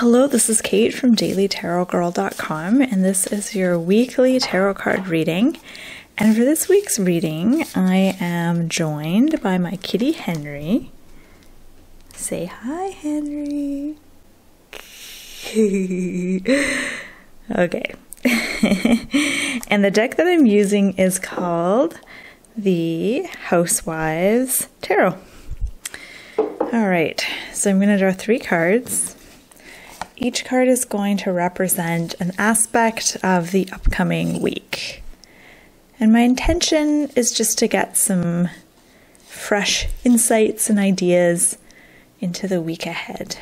Hello, this is Kate from dailytarotgirl.com, and this is your weekly tarot card reading. And for this week's reading, I am joined by my kitty Henry. Say hi, Henry. Okay. And the deck that I'm using is called the Housewives Tarot. All right, so I'm going to draw 3 cards. Each card is going to represent an aspect of the upcoming week. And my intention is just to get some fresh insights and ideas into the week ahead.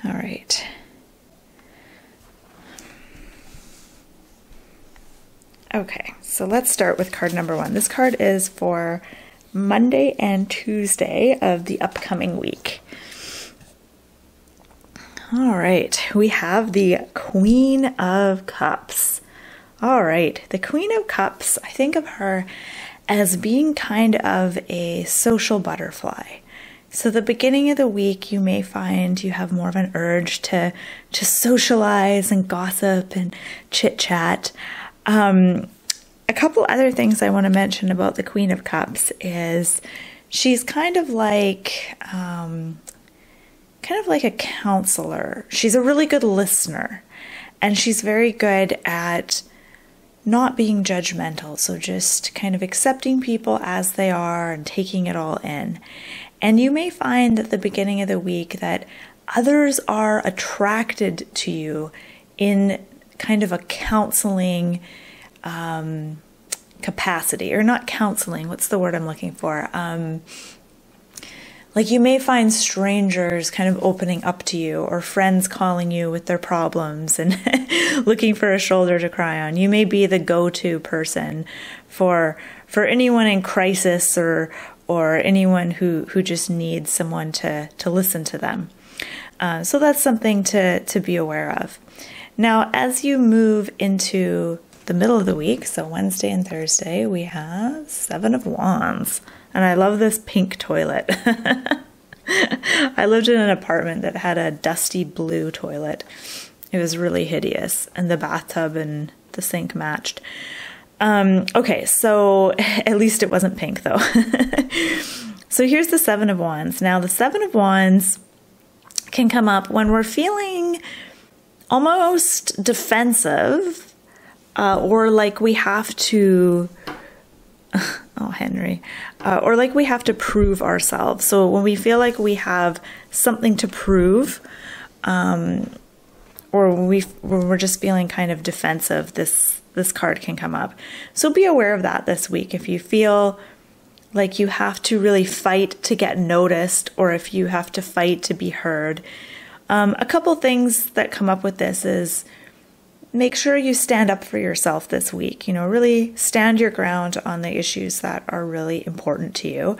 All right. Okay, so let's start with card number 1. This card is for Monday and Tuesday of the upcoming week. All right, we have the Queen of Cups. All right, the Queen of Cups, I think of her as being kind of a social butterfly. So the beginning of the week, you may find you have more of an urge to socialize and gossip and chit-chat. A couple other things I want to mention about the Queen of Cups is she's kind of like a counselor. She's a really good listener, and she's very good at not being judgmental. So just kind of accepting people as they are and taking it all in. And you may find at the beginning of the week that others are attracted to you in kind of a counseling capacity, or not counseling. What's the word I'm looking for? Like you may find strangers kind of opening up to you, or friends calling you with their problems and looking for a shoulder to cry on. You may be the go-to person for anyone in crisis or anyone who just needs someone to listen to them. So that's something to be aware of. Now, as you move into the middle of the week, so Wednesday and Thursday, we have 7 of Wands. And I love this pink toilet. I lived in an apartment that had a dusty blue toilet. It was really hideous. And the bathtub and the sink matched. Okay, so at least it wasn't pink though. So here's the 7 of Wands. Now the 7 of Wands can come up when we're feeling almost defensive, or like we have to... Oh, Henry. Or like we have to prove ourselves. So when we feel like we have something to prove, or when we're just feeling kind of defensive, this card can come up. So be aware of that this week. If you feel like you have to really fight to get noticed, or if you have to fight to be heard. A couple things that come up with this is make sure you stand up for yourself this week. You know, really stand your ground on the issues that are really important to you.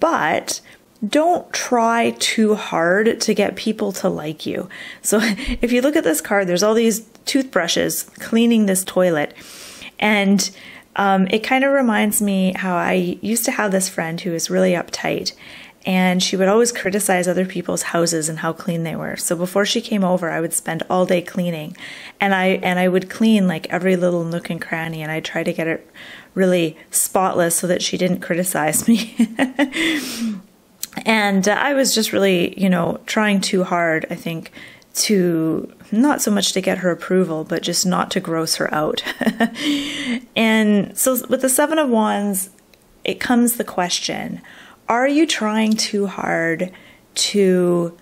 But don't try too hard to get people to like you. So if you look at this card, there's all these toothbrushes cleaning this toilet. And it kind of reminds me how I used to have this friend who was really uptight. And she would always criticize other people's houses and how clean they were. So before she came over, I would spend all day cleaning. And I would clean like every little nook and cranny, and I'd try to get it really spotless so that she didn't criticize me. And I was just really, you know, trying too hard, I think, to not so much to get her approval, but just not to gross her out. And so with the 7 of Wands, it comes the question, are you trying too hard to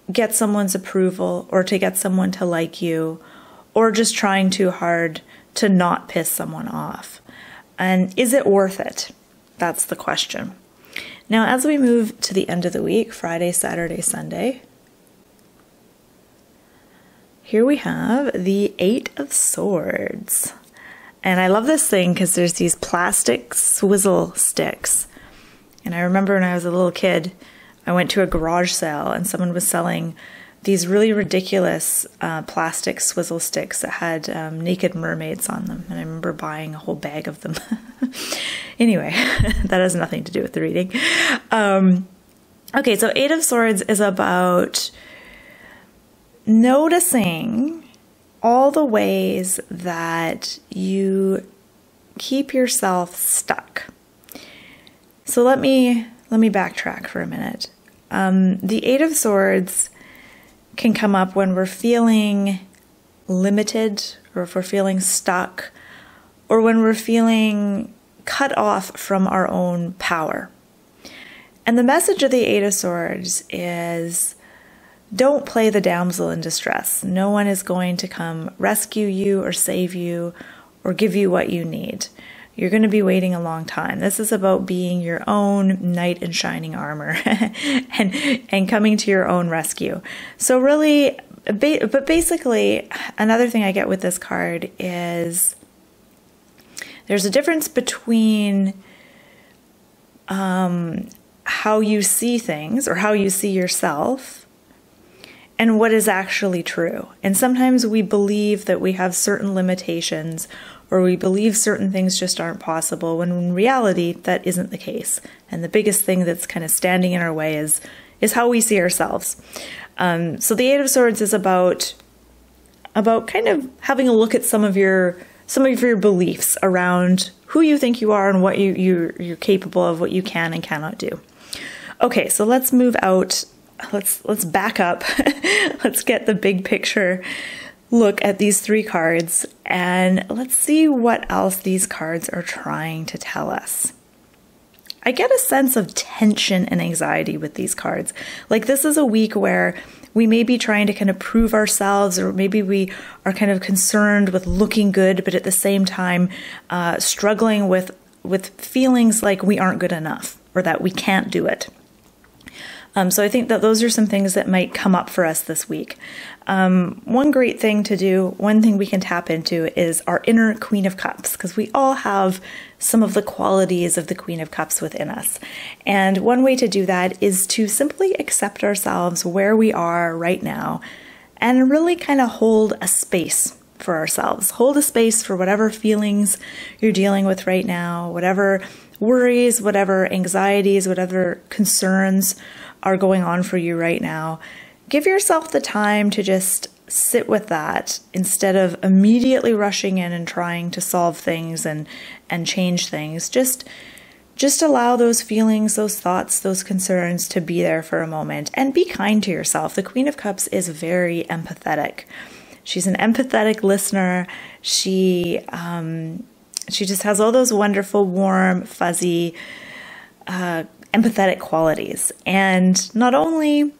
get someone's approval, or to get someone to like you, or just trying too hard to not piss someone off? And is it worth it? That's the question. Now, as we move to the end of the week, Friday, Saturday, Sunday, here we have the 8 of Swords. And I love this thing because there's these plastic swizzle sticks. And I remember when I was a little kid, I went to a garage sale and someone was selling these really ridiculous plastic swizzle sticks that had naked mermaids on them. And I remember buying a whole bag of them. Anyway, that has nothing to do with the reading. Okay, so Eight of Swords is about noticing all the ways that you keep yourself stuck. So let me backtrack for a minute. The Eight of Swords can come up when we're feeling limited, or if we're feeling stuck, or when we're feeling cut off from our own power. And the message of the Eight of Swords is, don't play the damsel in distress. No one is going to come rescue you or save you or give you what you need. You're going to be waiting a long time. This is about being your own knight in shining armor and coming to your own rescue. So really, but basically, another thing I get with this card is there's a difference between how you see things or how you see yourself and what is actually true. And sometimes we believe that we have certain limitations, or we believe certain things just aren't possible, when in reality that isn't the case. And the biggest thing that's kind of standing in our way is how we see ourselves. So the Eight of Swords is about kind of having a look at some of your beliefs around who you think you are and what you're capable of, what you can and cannot do. Okay, so let's move out. Let's back up. Let's get the big picture look at these three cards, and let's see what else these cards are trying to tell us. I get a sense of tension and anxiety with these cards. Like, this is a week where we may be trying to kind of prove ourselves, or maybe we are kind of concerned with looking good, but at the same time struggling with feelings like we aren't good enough or that we can't do it. So I think that those are some things that might come up for us this week. One great thing to do, one thing we can tap into, is our inner Queen of Cups, because we all have some of the qualities of the Queen of Cups within us. And one way to do that is to simply accept ourselves where we are right now and really kind of hold a space for ourselves. Hold a space for whatever feelings you're dealing with right now, whatever worries, whatever anxieties, whatever concerns are going on for you right now. Give yourself the time to just sit with that instead of immediately rushing in and trying to solve things and change things. Just allow those feelings, those thoughts, those concerns to be there for a moment, and be kind to yourself. The Queen of Cups is very empathetic. She's an empathetic listener. She just has all those wonderful, warm, fuzzy, empathetic qualities. And not only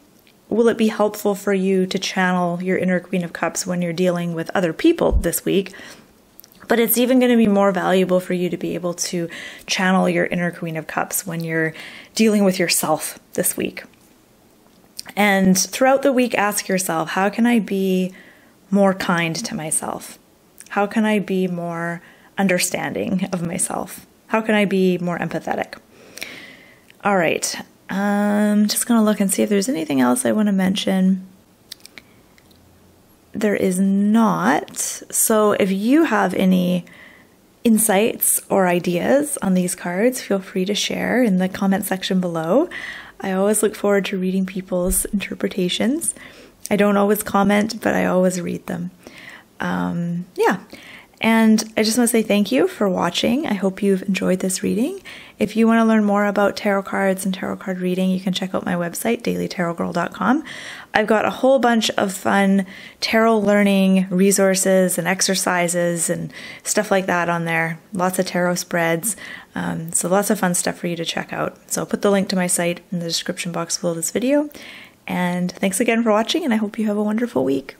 will it be helpful for you to channel your inner Queen of Cups when you're dealing with other people this week, but it's even going to be more valuable for you to be able to channel your inner Queen of Cups when you're dealing with yourself this week. And throughout the week, ask yourself, how can I be more kind to myself? How can I be more understanding of myself? How can I be more empathetic? All right, I'm just going to look and see if there's anything else I want to mention. There is not. So if you have any insights or ideas on these cards, feel free to share in the comment section below. I always look forward to reading people's interpretations. I don't always comment, but I always read them. Yeah. And I just want to say thank you for watching. I hope you've enjoyed this reading. If you want to learn more about tarot cards and tarot card reading, you can check out my website, dailytarotgirl.com. I've got a whole bunch of fun tarot learning resources and exercises and stuff like that on there. Lots of tarot spreads. So lots of fun stuff for you to check out. So I'll put the link to my site in the description box below this video. And thanks again for watching, and I hope you have a wonderful week.